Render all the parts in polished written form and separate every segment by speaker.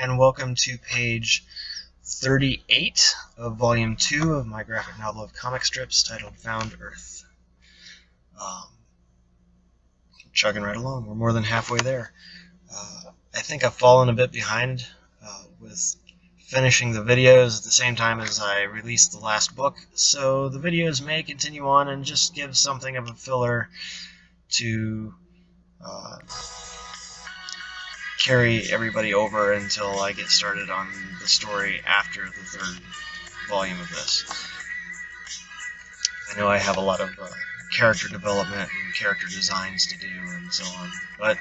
Speaker 1: and welcome to page 38 of Volume 2 of my graphic novel of comic strips titled Found Earth. Chugging right along. We're more than halfway there. I think I've fallen a bit behind with finishing the videos at the same time as I released the last book, so the videos may continue on and just give something of a filler to carry everybody over until I get started on the story after the third volume of this. I know I have a lot of character development and character designs to do and so on, but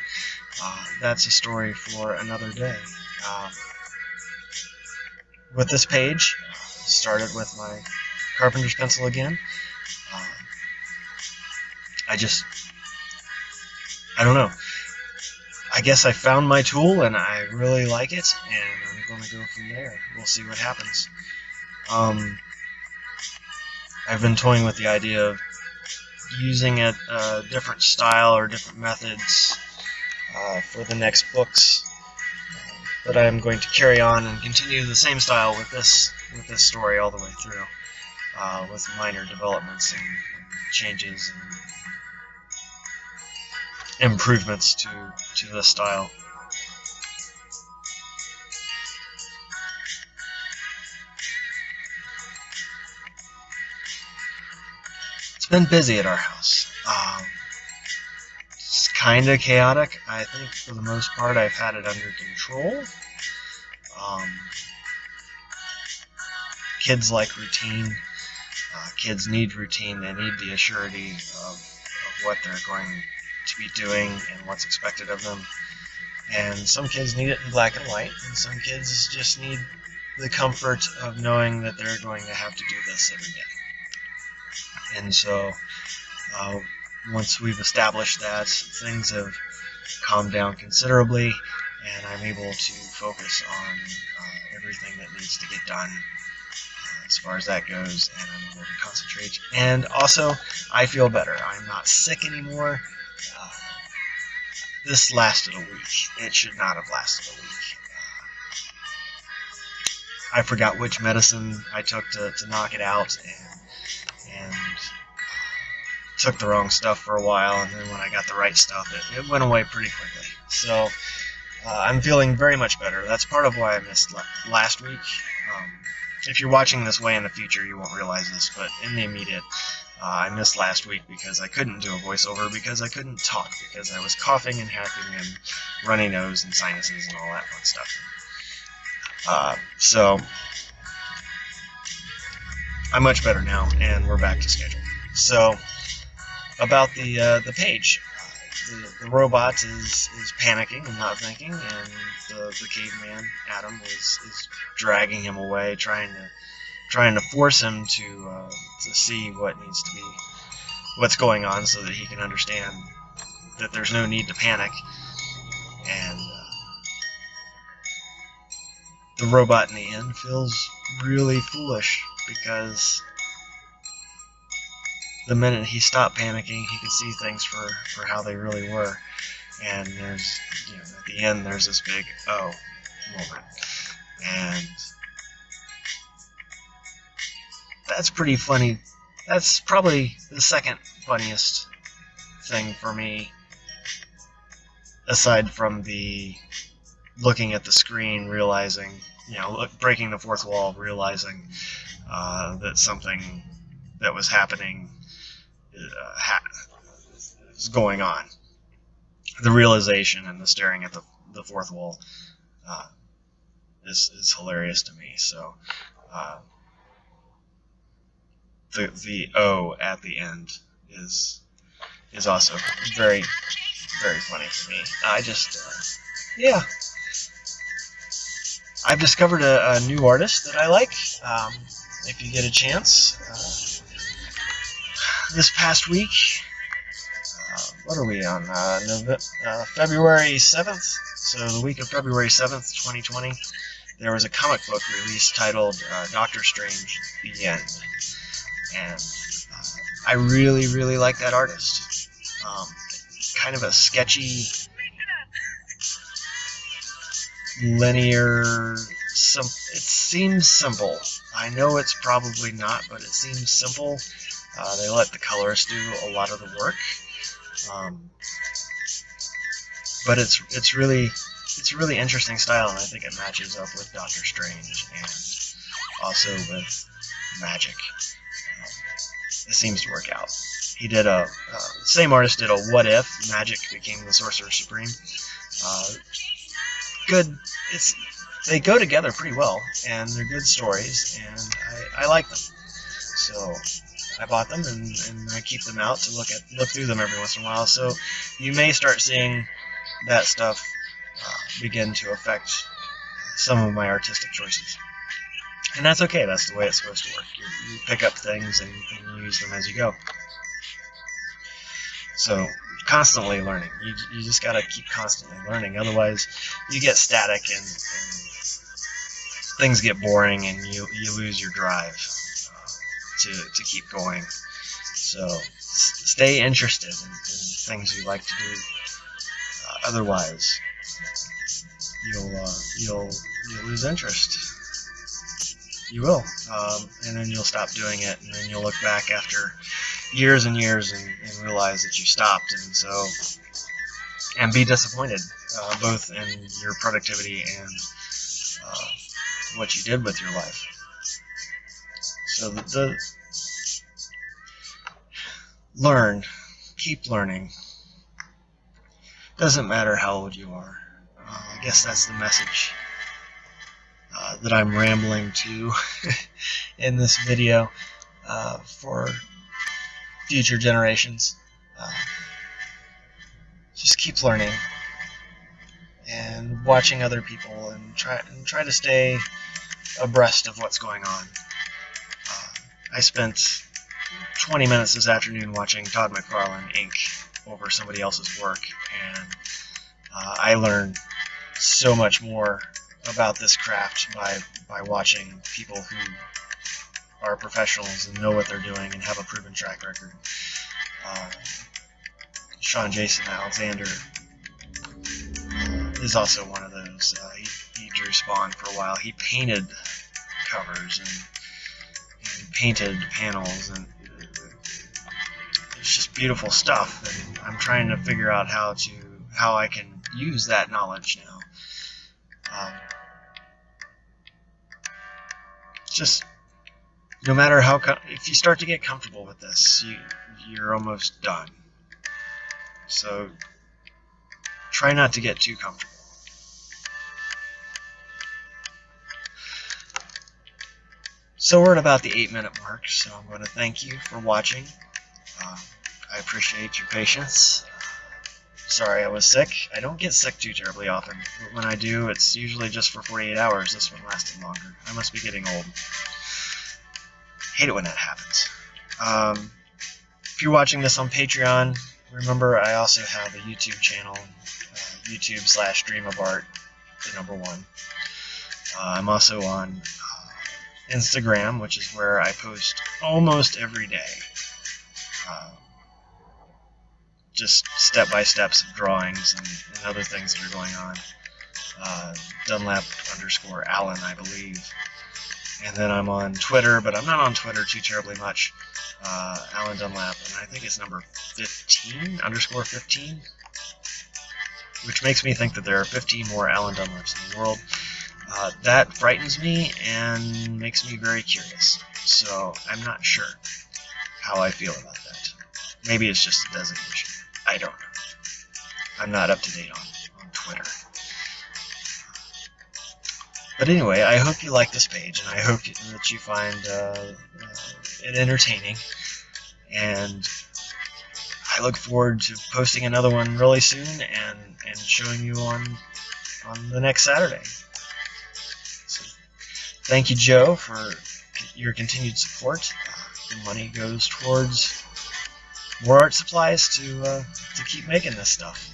Speaker 1: that's a story for another day. With this page, started with my carpenter's pencil again. I don't know. I guess I found my tool and I really like it, and I'm going to go from there. We'll see what happens. I've been toying with the idea of using a different style or different methods for the next books, but I'm going to carry on and continue the same style with this story all the way through, with minor developments and changes and improvements to the style. It's been busy at our house. It's kind of chaotic. I think for the most part I've had it under control. Kids like routine. Kids need routine. They need the assurity of what they're going to be doing and what's expected of them. And some kids need it in black and white, and some kids just need the comfort of knowing that they're going to have to do this every day. And so once we've established that, things have calmed down considerably, and I'm able to focus on everything that needs to get done as far as that goes, and I'm able to concentrate. And also, I feel better. I'm not sick anymore. This lasted a week. It should not have lasted a week. I forgot which medicine I took to knock it out, and took the wrong stuff for a while, and then when I got the right stuff, it went away pretty quickly. So I'm feeling very much better. That's part of why I missed last week. If you're watching this way in the future, you won't realize this, but in the immediate, I missed last week because I couldn't do a voiceover, because I couldn't talk, because I was coughing and hacking and runny nose and sinuses and all that fun stuff. So I'm much better now, and we're back to schedule. So about the page, the robot is panicking and not thinking, and the caveman Adam is dragging him away, trying to force him to see what's going on, so that he can understand that there's no need to panic. And the robot in the end feels really foolish, because the minute he stopped panicking, he could see things for how they really were. And there's, at the end, there's this big oh moment. And that's pretty funny. That's probably the second funniest thing for me, aside from the looking at the screen, realizing, breaking the fourth wall, realizing that something that was happening is going on. The realization and the staring at the fourth wall is hilarious to me. So the O at the end is also very, very funny to me. I've discovered a new artist that I like. If you get a chance, this past week, what are we on? February 7th. So the week of February 7th, 2020, there was a comic book release titled Doctor Strange: The End. And I really, really like that artist. Kind of a sketchy, linear. It seems simple. I know it's probably not, but it seems simple. They let the colorist do a lot of the work, but it's really interesting style, and I think it matches up with Doctor Strange and also with Magic. It seems to work out. He did the same artist did a What If Magic became the Sorcerer Supreme. Good. They go together pretty well, and they're good stories, and I like them. So I bought them, and I keep them out to look through them every once in a while. So you may start seeing that stuff begin to affect some of my artistic choices. And that's okay. That's the way it's supposed to work. You pick up things and you use them as you go. So constantly learning. You just got to keep constantly learning. Otherwise, you get static and things get boring, and you lose your drive to keep going. So stay interested in things you like to do. Otherwise, you'll lose interest. You will, and then you'll stop doing it, and then you'll look back after years and years and realize that you stopped, and be disappointed, both in your productivity and what you did with your life. So learn, keep learning. Doesn't matter how old you are. I guess that's the message that I'm rambling to in this video for future generations. Just keep learning and watching other people, and try to stay abreast of what's going on. I spent 20 minutes this afternoon watching Todd McFarlane ink over somebody else's work, and I learned so much more about this craft by watching people who are professionals and know what they're doing and have a proven track record. Sean Jason Alexander is also one of those. He drew Spawn for a while. He painted covers and painted panels, and it's just beautiful stuff. And I'm trying to figure out how I can use that knowledge now. Just no matter how, if you start to get comfortable with this, you're almost done. So try not to get too comfortable. So we're at about the 8-minute mark, so I'm going to thank you for watching. I appreciate your patience. Sorry I was sick. I don't get sick too terribly often, but when I do, it's usually just for 48 hours. This one lasted longer. I must be getting old. Hate it when that happens. If you're watching this on Patreon, remember I also have a YouTube channel, YouTube/StreamOfArt, the number 1. I'm also on Instagram, which is where I post almost every day. Just step-by-steps of drawings and other things that are going on. Dunlap_Alan, I believe. And then I'm on Twitter, but I'm not on Twitter too terribly much. Alan Dunlap, and I think it's number 15_15, which makes me think that there are 15 more Alan Dunlaps in the world. That frightens me and makes me very curious. So I'm not sure how I feel about that. Maybe it's just a designation. I don't know. I'm not up to date on Twitter. But anyway, I hope you like this page, and I hope that you find it entertaining. And I look forward to posting another one really soon and showing you on the next Saturday. So, thank you, Joe, for your continued support. The money goes towards more art supplies to keep making this stuff.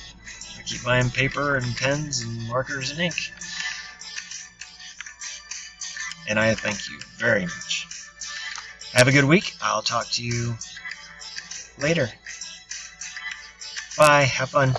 Speaker 1: I keep buying paper and pens and markers and ink. And I thank you very much. Have a good week. I'll talk to you later. Bye. Have fun.